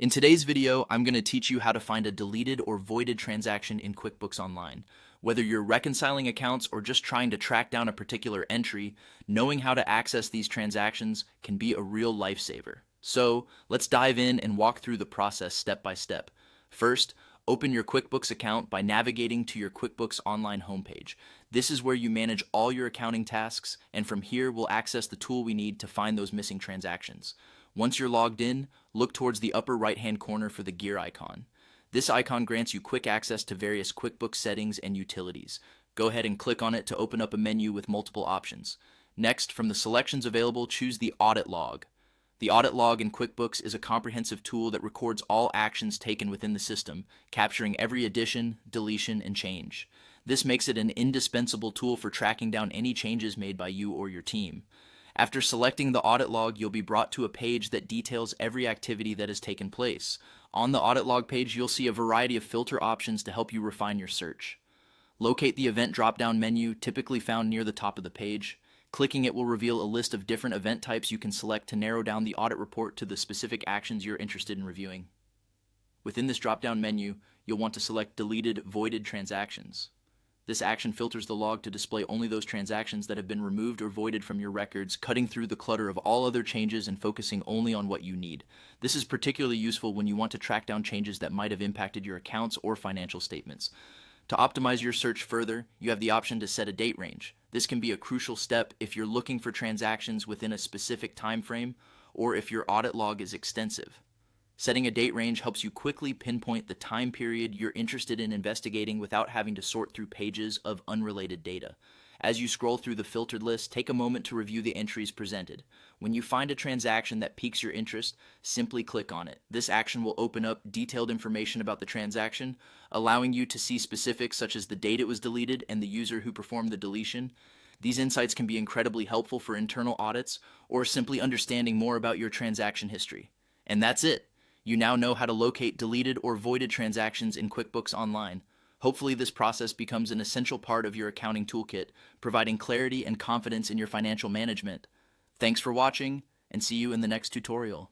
In today's video, I'm going to teach you how to find a deleted or voided transaction in QuickBooks Online. Whether you're reconciling accounts or just trying to track down a particular entry, knowing how to access these transactions can be a real lifesaver. So, let's dive in and walk through the process step by step. First, open your QuickBooks account by navigating to your QuickBooks Online homepage. This is where you manage all your accounting tasks, and from here we'll access the tool we need to find those missing transactions. Once you're logged in, look towards the upper right-hand corner for the gear icon. This icon grants you quick access to various QuickBooks settings and utilities. Go ahead and click on it to open up a menu with multiple options. Next, from the selections available, choose the Audit Log. The Audit Log in QuickBooks is a comprehensive tool that records all actions taken within the system, capturing every addition, deletion, and change. This makes it an indispensable tool for tracking down any changes made by you or your team. After selecting the audit log, you'll be brought to a page that details every activity that has taken place. On the audit log page, you'll see a variety of filter options to help you refine your search. Locate the event drop-down menu, typically found near the top of the page. Clicking it will reveal a list of different event types you can select to narrow down the audit report to the specific actions you're interested in reviewing. Within this drop-down menu, you'll want to select Deleted Voided Transactions. This action filters the log to display only those transactions that have been removed or voided from your records, cutting through the clutter of all other changes and focusing only on what you need. This is particularly useful when you want to track down changes that might have impacted your accounts or financial statements. To optimize your search further, you have the option to set a date range. This can be a crucial step if you're looking for transactions within a specific time frame or if your audit log is extensive. Setting a date range helps you quickly pinpoint the time period you're interested in investigating without having to sort through pages of unrelated data. As you scroll through the filtered list, take a moment to review the entries presented. When you find a transaction that piques your interest, simply click on it. This action will open up detailed information about the transaction, allowing you to see specifics such as the date it was deleted and the user who performed the deletion. These insights can be incredibly helpful for internal audits or simply understanding more about your transaction history. And that's it. You now know how to locate deleted or voided transactions in QuickBooks Online. Hopefully this process becomes an essential part of your accounting toolkit, providing clarity and confidence in your financial management. Thanks for watching, and see you in the next tutorial.